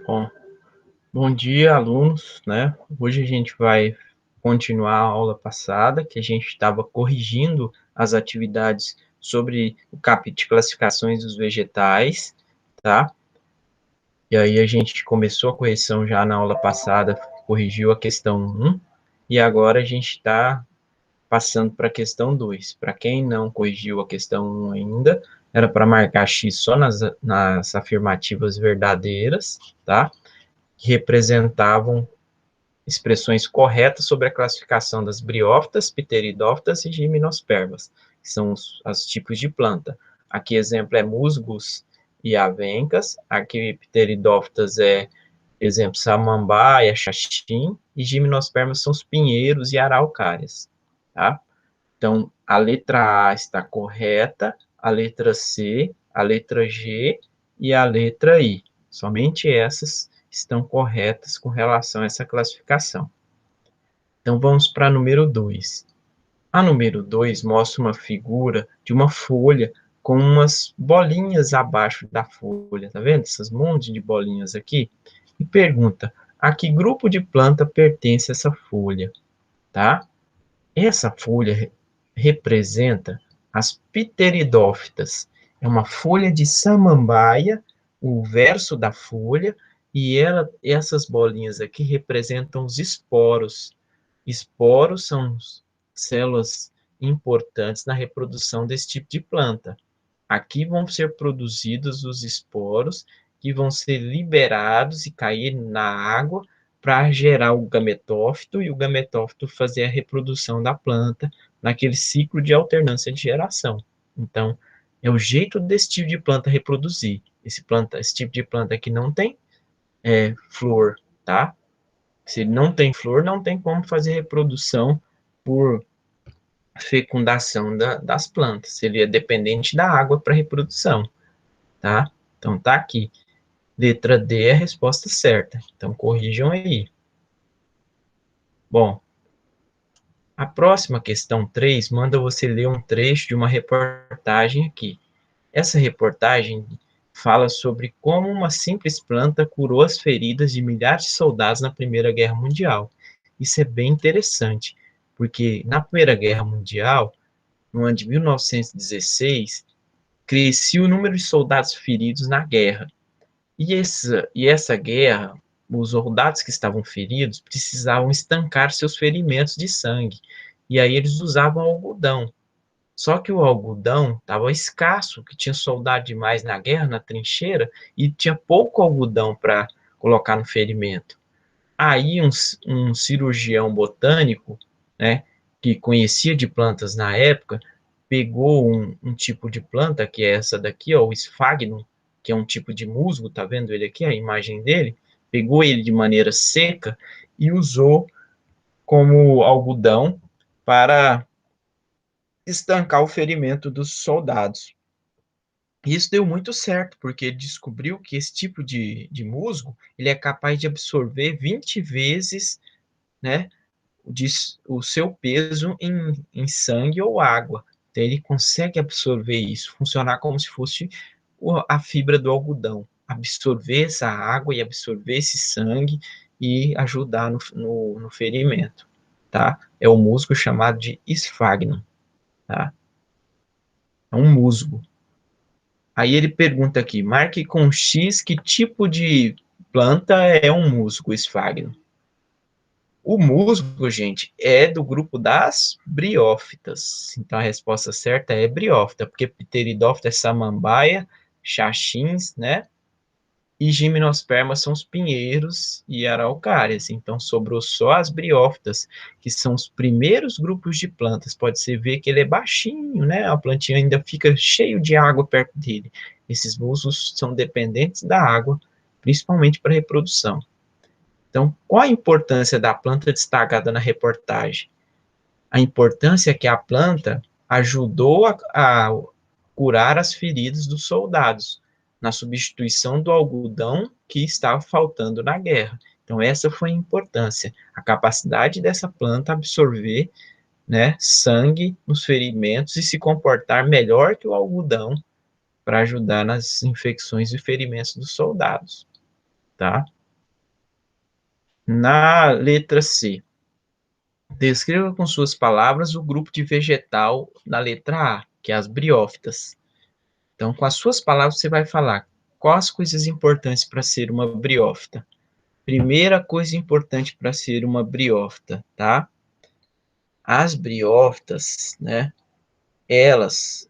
Bom, bom dia, alunos, né? Hoje a gente vai continuar a aula passada, que a gente estava corrigindo as atividades sobre o capítulo de classificações dos vegetais, tá? E aí a gente começou a correção já na aula passada, corrigiu a questão 1, e agora a gente está passando para a questão 2. Para quem não corrigiu a questão 1 ainda, era para marcar X só nas afirmativas verdadeiras, tá? Que representavam expressões corretas sobre a classificação das briófitas, pteridófitas e gimnospermas, que são os tipos de planta. Aqui, exemplo, é musgos e avencas. Aqui, pteridófitas é, exemplo, samambaia, xaxim. E gimnospermas são os pinheiros e araucárias, tá? Então, a letra A está correta, a letra C, a letra G e a letra I. Somente essas estão corretas com relação a essa classificação. Então, vamos para a número 2. A número 2 mostra uma figura de uma folha com umas bolinhas abaixo da folha, tá vendo? Essas montes de bolinhas aqui. E pergunta, a que grupo de planta pertence essa folha, tá? Essa folha representa as pteridófitas. É uma folha de samambaia, o verso da folha, e essas bolinhas aqui representam os esporos. Esporos são células importantes na reprodução desse tipo de planta. Aqui vão ser produzidos os esporos que vão ser liberados e cair na água para gerar o gametófito e o gametófito fazer a reprodução da planta naquele ciclo de alternância de geração. Então, é o jeito desse tipo de planta reproduzir. Esse tipo de planta que não tem flor, tá? Se não tem flor, não tem como fazer reprodução por fecundação das plantas. Seria dependente da água para reprodução, tá? Então, tá aqui. Letra D é a resposta certa. Então, corrijam aí. Bom, a próxima questão 3 manda você ler um trecho de uma reportagem aqui. Essa reportagem fala sobre como uma simples planta curou as feridas de milhares de soldados na Primeira Guerra Mundial. Isso é bem interessante, porque na Primeira Guerra Mundial, no ano de 1916, crescia o número de soldados feridos na guerra. E essa guerra, os soldados que estavam feridos precisavam estancar seus ferimentos de sangue. E aí eles usavam algodão. Só que o algodão estava escasso, que tinha soldado demais na guerra, na trincheira, e tinha pouco algodão para colocar no ferimento. Aí um cirurgião botânico, né, que conhecia de plantas na época, pegou um tipo de planta, que é essa daqui, ó, o esfagno, que é um tipo de musgo, tá vendo ele aqui, a imagem dele? Pegou ele de maneira seca e usou como algodão para estancar o ferimento dos soldados. E isso deu muito certo, porque ele descobriu que esse tipo de musgo, ele é capaz de absorver 20 vezes, né, o seu peso em sangue ou água. Então, ele consegue absorver isso, funcionar como se fosse a fibra do algodão, absorver essa água e absorver esse sangue e ajudar no ferimento, tá? É o musgo chamado de esfagno, tá? É um musgo. Aí ele pergunta aqui, marque com X que tipo de planta é um musgo esfagno. O musgo, gente, é do grupo das briófitas. Então a resposta certa é briófita, porque pteridófita é samambaia, xaxins, né? E gimnospermas são os pinheiros e araucárias. Então sobrou só as briófitas, que são os primeiros grupos de plantas. Pode-se ver que ele é baixinho, né? A plantinha ainda fica cheio de água perto dele. Esses musgos são dependentes da água, principalmente para reprodução. Então, qual a importância da planta destacada na reportagem? A importância é que a planta ajudou a curar as feridas dos soldados, na substituição do algodão que estava faltando na guerra. Então, essa foi a importância, a capacidade dessa planta absorver, né, sangue nos ferimentos e se comportar melhor que o algodão para ajudar nas infecções e ferimentos dos soldados. tá? Na letra C, descreva com suas palavras o grupo de vegetal na letra A, que é as briófitas. Então, com as suas palavras, você vai falar quais as coisas importantes para ser uma briófita. Primeira coisa importante para ser uma briófita, tá? As briófitas, né, elas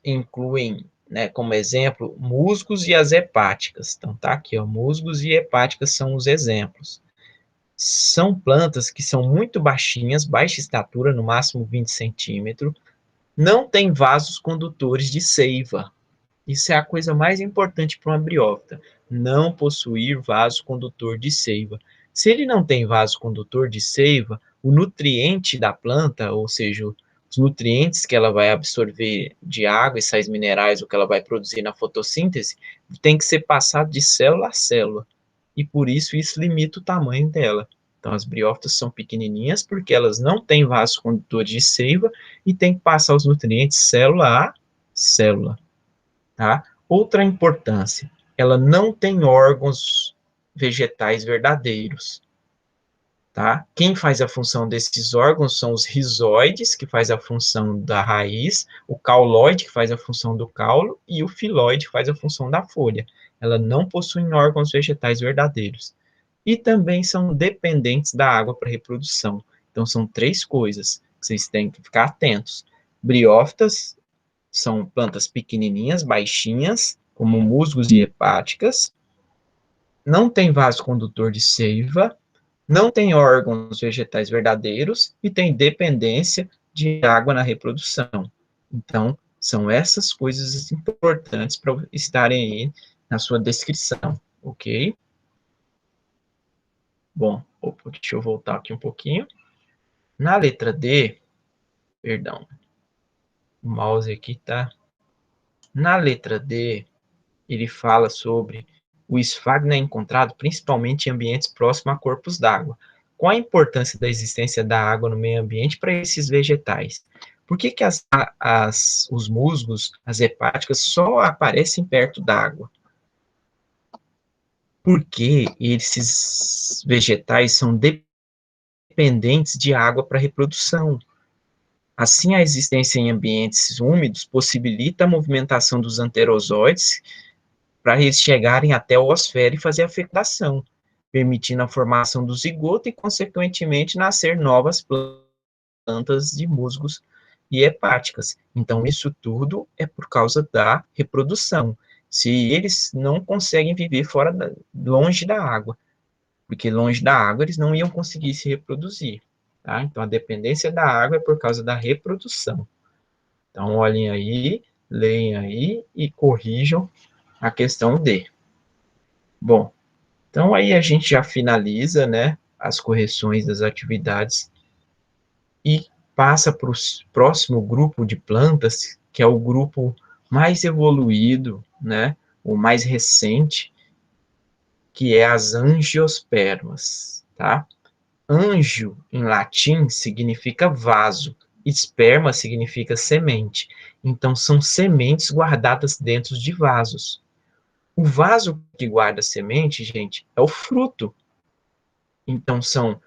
incluem, né, como exemplo, musgos e as hepáticas. Então, tá aqui, ó, musgos e hepáticas são os exemplos. São plantas que são muito baixinhas, baixa estatura, no máximo 20 centímetros, não tem vasos condutores de seiva. Isso é a coisa mais importante para uma briófita, não possuir vaso condutor de seiva. Se ele não tem vaso condutor de seiva, o nutriente da planta, ou seja, os nutrientes que ela vai absorver de água e sais minerais, o que ela vai produzir na fotossíntese, tem que ser passado de célula a célula. E por isso limita o tamanho dela. Então, as briófitas são pequenininhas porque elas não têm vasos condutores de seiva e tem que passar os nutrientes célula a célula. Tá? Outra importância, ela não tem órgãos vegetais verdadeiros. Tá? Quem faz a função desses órgãos são os rizóides, que faz a função da raiz, o cauloide, que faz a função do caulo, e o filóide, que faz a função da folha. Ela não possui órgãos vegetais verdadeiros. E também são dependentes da água para reprodução. Então, são três coisas que vocês têm que ficar atentos. Briófitas são plantas pequenininhas, baixinhas, como musgos e hepáticas, não tem vaso condutor de seiva, não tem órgãos vegetais verdadeiros e tem dependência de água na reprodução. Então, são essas coisas importantes para estarem aí na sua descrição, ok? Bom, deixa eu voltar aqui um pouquinho. Na letra D, perdão, o mouse aqui tá. Na letra D, ele fala sobre o esfagno é encontrado principalmente em ambientes próximos a corpos d'água. Qual a importância da existência da água no meio ambiente para esses vegetais? Por que, que os musgos, as hepáticas, só aparecem perto d'água? Porque esses vegetais são dependentes de água para reprodução. Assim, a existência em ambientes úmidos possibilita a movimentação dos anterozoides para eles chegarem até a osfera e fazer a fecundação, permitindo a formação do zigoto e, consequentemente, nascer novas plantas de musgos e hepáticas. Então, isso tudo é por causa da reprodução. Se eles não conseguem viver longe da água, porque longe da água eles não iam conseguir se reproduzir. Tá? Então, a dependência da água é por causa da reprodução. Então, olhem aí, leem aí e corrijam a questão D. Bom, então aí a gente já finaliza, né, as correções das atividades e passa para o próximo grupo de plantas, que é o grupo mais evoluído, né, o mais recente, que é as angiospermas, tá? Anjo, em latim, significa vaso, esperma significa semente. Então, são sementes guardadas dentro de vasos. O vaso que guarda a semente, gente, é o fruto. Então, são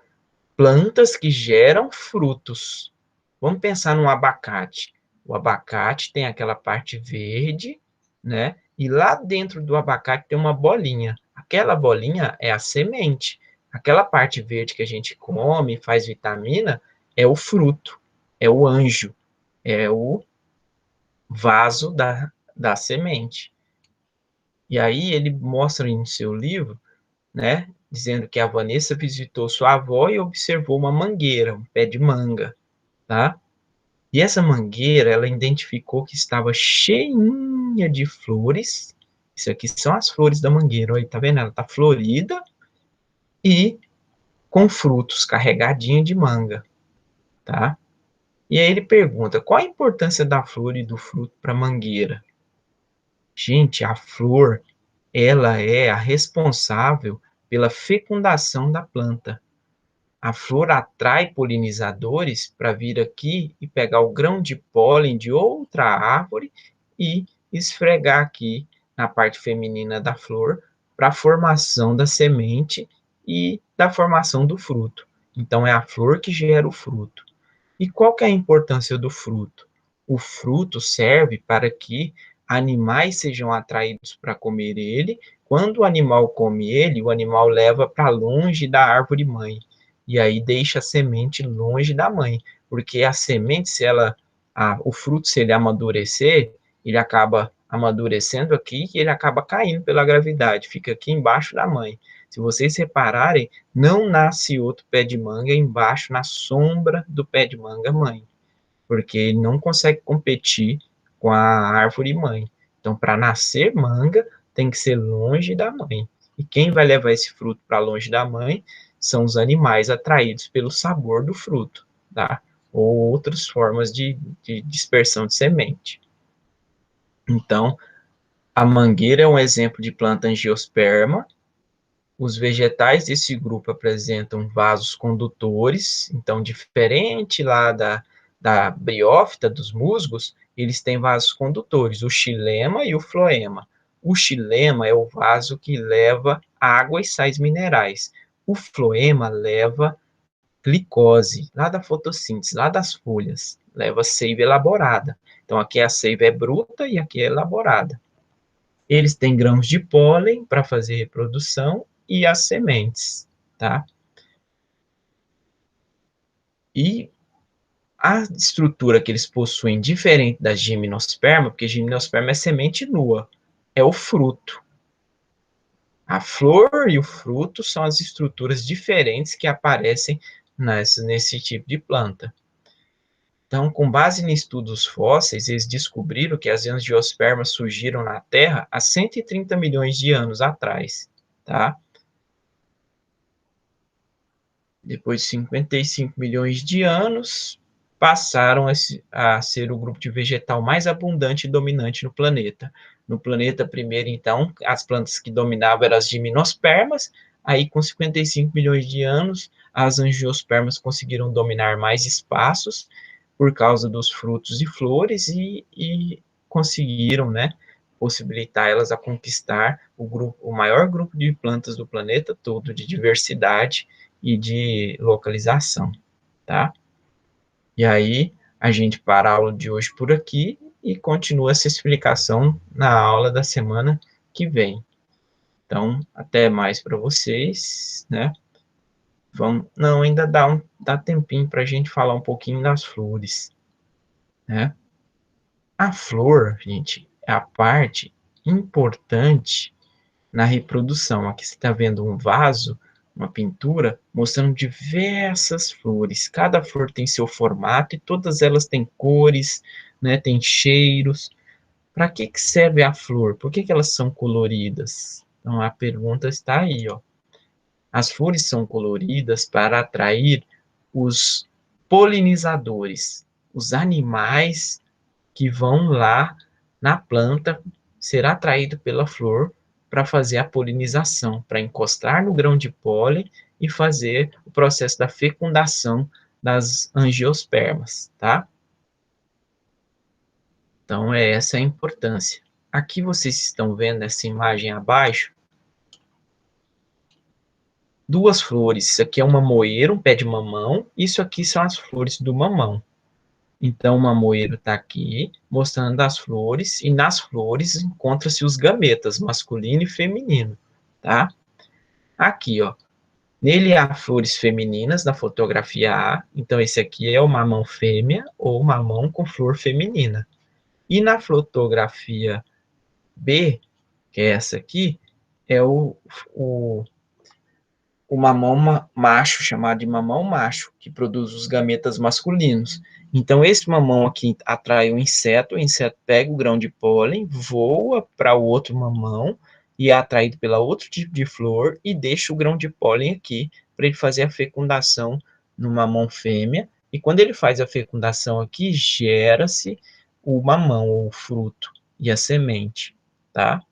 plantas que geram frutos. Vamos pensar num abacate. O abacate tem aquela parte verde, né? E lá dentro do abacate tem uma bolinha. Aquela bolinha é a semente. Aquela parte verde que a gente come, faz vitamina, é o fruto, é o anjo, é o vaso da semente. E aí ele mostra em seu livro, né, dizendo que a Vanessa visitou sua avó e observou uma mangueira, um pé de manga, tá? E essa mangueira, ela identificou que estava cheinha de flores. Isso aqui são as flores da mangueira, olha, tá vendo? Ela tá florida e com frutos, carregadinha de manga, tá? E aí ele pergunta, qual a importância da flor e do fruto para a mangueira? Gente, a flor, ela é a responsável pela fecundação da planta. A flor atrai polinizadores para vir aqui e pegar o grão de pólen de outra árvore e esfregar aqui na parte feminina da flor para a formação da semente e da formação do fruto. Então, é a flor que gera o fruto. E qual que é a importância do fruto? O fruto serve para que animais sejam atraídos para comer ele. Quando o animal come ele, o animal leva para longe da árvore mãe. E aí deixa a semente longe da mãe. Porque a semente, o fruto, se ele amadurecer, ele acaba amadurecendo aqui e ele acaba caindo pela gravidade. Fica aqui embaixo da mãe. Se vocês repararem, não nasce outro pé de manga embaixo, na sombra do pé de manga mãe, porque ele não consegue competir com a árvore mãe. Então, para nascer manga, tem que ser longe da mãe. E quem vai levar esse fruto para longe da mãe são os animais atraídos pelo sabor do fruto, tá? Ou outras formas de dispersão de semente. Então, a mangueira é um exemplo de planta angiosperma. Os vegetais desse grupo apresentam vasos condutores, então, diferente lá da briófita, dos musgos, eles têm vasos condutores, o xilema e o floema. O xilema é o vaso que leva água e sais minerais. O floema leva glicose, lá da fotossíntese, lá das folhas, leva seiva elaborada. Então, aqui a seiva é bruta e aqui é elaborada. Eles têm grãos de pólen para fazer reprodução e as sementes, tá? E a estrutura que eles possuem, diferente da gimnosperma, porque gimnosperma é semente nua, é o fruto. A flor e o fruto são as estruturas diferentes que aparecem nesse tipo de planta. Então, com base em estudos fósseis, eles descobriram que as angiospermas surgiram na Terra há 130 milhões de anos atrás, tá? Depois de 55 milhões de anos, passaram a ser o grupo de vegetal mais abundante e dominante no planeta. No planeta primeiro, então, as plantas que dominavam eram as gimnospermas, aí com 55 milhões de anos, as angiospermas conseguiram dominar mais espaços por causa dos frutos e flores e conseguiram, né, possibilitar elas a conquistar o maior grupo de plantas do planeta todo, de diversidade e de localização, tá? E aí, a gente para a aula de hoje por aqui e continua essa explicação na aula da semana que vem. Então, até mais para vocês, né? Vamos, não, ainda dá tempinho para a gente falar um pouquinho das flores, né? A flor, gente, é a parte importante na reprodução. Aqui você está vendo um vaso, uma pintura, mostrando diversas flores. Cada flor tem seu formato e todas elas têm cores, né, têm cheiros. Para que serve a flor? Por que elas são coloridas? Então, a pergunta está aí, ó. As flores são coloridas para atrair os polinizadores, os animais que vão lá na planta ser atraído pela flor para fazer a polinização, para encostar no grão de pólen e fazer o processo da fecundação das angiospermas, tá? Então, essa é a importância. Aqui vocês estão vendo essa imagem abaixo, duas flores. Isso aqui é uma moeira, um pé de mamão. Isso aqui são as flores do mamão. Então, o mamoeiro está aqui, mostrando as flores, e nas flores encontra-se os gametas, masculino e feminino, tá? Aqui, ó, nele há flores femininas na fotografia A, então esse aqui é o mamão fêmea, ou mamão com flor feminina. E na fotografia B, que é essa aqui, é o mamão macho, chamado de mamão macho, que produz os gametas masculinos. Então, esse mamão aqui atrai o inseto pega o grão de pólen, voa para o outro mamão e é atraído pela outro tipo de flor e deixa o grão de pólen aqui para ele fazer a fecundação no mamão fêmea. E quando ele faz a fecundação aqui, gera-se o mamão, ou o fruto, e a semente, tá?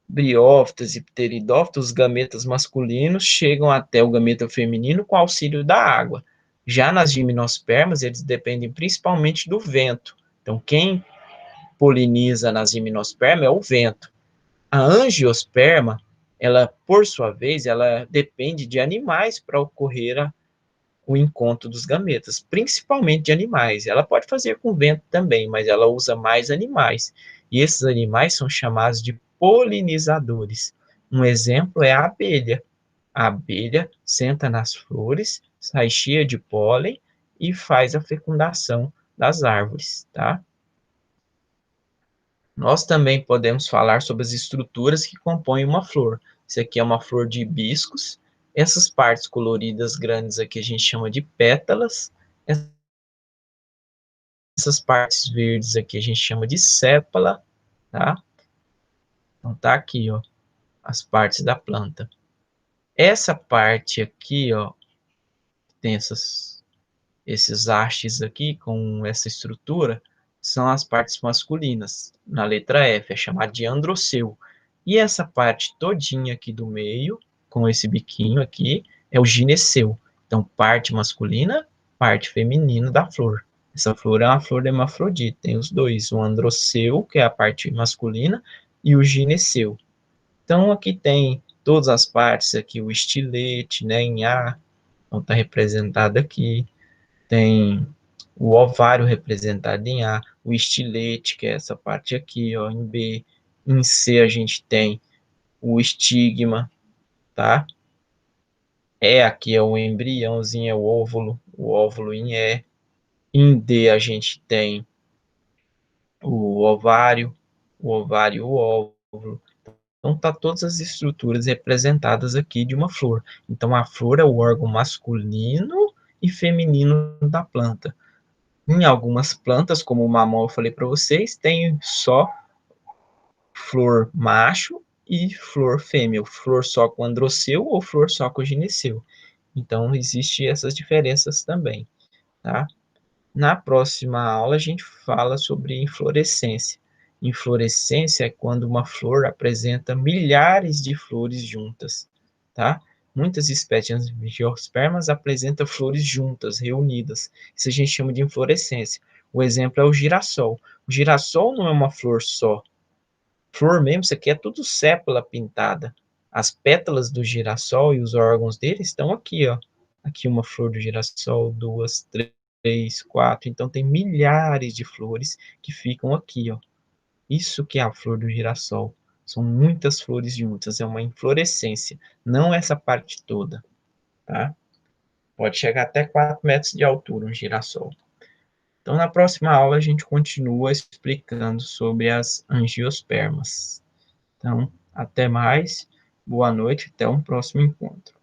Briófitas e pteridófitas, os gametas masculinos chegam até o gameta feminino com auxílio da água. Já nas gimnospermas, eles dependem principalmente do vento. Então, quem poliniza nas gimnospermas é o vento. A angiosperma, ela, por sua vez, ela depende de animais para ocorrer o encontro dos gametas, principalmente de animais. Ela pode fazer com vento também, mas ela usa mais animais. E esses animais são chamados de polinizadores. Um exemplo é a abelha. A abelha senta nas flores, sai cheia de pólen e faz a fecundação das árvores, tá? Nós também podemos falar sobre as estruturas que compõem uma flor. Isso aqui é uma flor de hibiscos. Essas partes coloridas grandes aqui a gente chama de pétalas. Essas partes verdes aqui a gente chama de sépala, tá? Então tá aqui, ó, as partes da planta. Essa parte aqui, ó, tem esses hastes aqui com essa estrutura, são as partes masculinas. Na letra F é chamada de androceu. E essa parte todinha aqui do meio, com esse biquinho aqui, é o gineceu. Então, parte masculina, parte feminina da flor. Essa flor é uma flor hermafrodita, tem os dois, o androceu, que é a parte masculina, e o gineceu. Então, aqui tem todas as partes, aqui o estilete, né, em A, então está representado aqui, tem o ovário representado em A, o estilete, que é essa parte aqui, ó, em B, em C a gente tem o estigma, tá? E aqui é o embriãozinho, é o óvulo em E. Em D a gente tem o ovário e o óvulo. Então, tá todas as estruturas representadas aqui de uma flor. Então, a flor é o órgão masculino e feminino da planta. Em algumas plantas, como o mamão eu falei para vocês, tem só flor macho e flor fêmea, flor só com androceu ou flor só com gineceu. Então, existem essas diferenças também, tá? Na próxima aula, a gente fala sobre inflorescência. Inflorescência é quando uma flor apresenta milhares de flores juntas, tá? Muitas espécies de angiospermas apresentam flores juntas, reunidas. Isso a gente chama de inflorescência. O exemplo é o girassol. O girassol não é uma flor só. Flor mesmo, isso aqui é tudo sépala pintada. As pétalas do girassol e os órgãos dele estão aqui, ó. Aqui uma flor do girassol, duas, três, quatro. Então tem milhares de flores que ficam aqui, ó. Isso que é a flor do girassol. São muitas flores juntas, é uma inflorescência, não essa parte toda, tá? Pode chegar até 4 metros de altura um girassol. Então, na próxima aula, a gente continua explicando sobre as angiospermas. Então, até mais, boa noite, até um próximo encontro.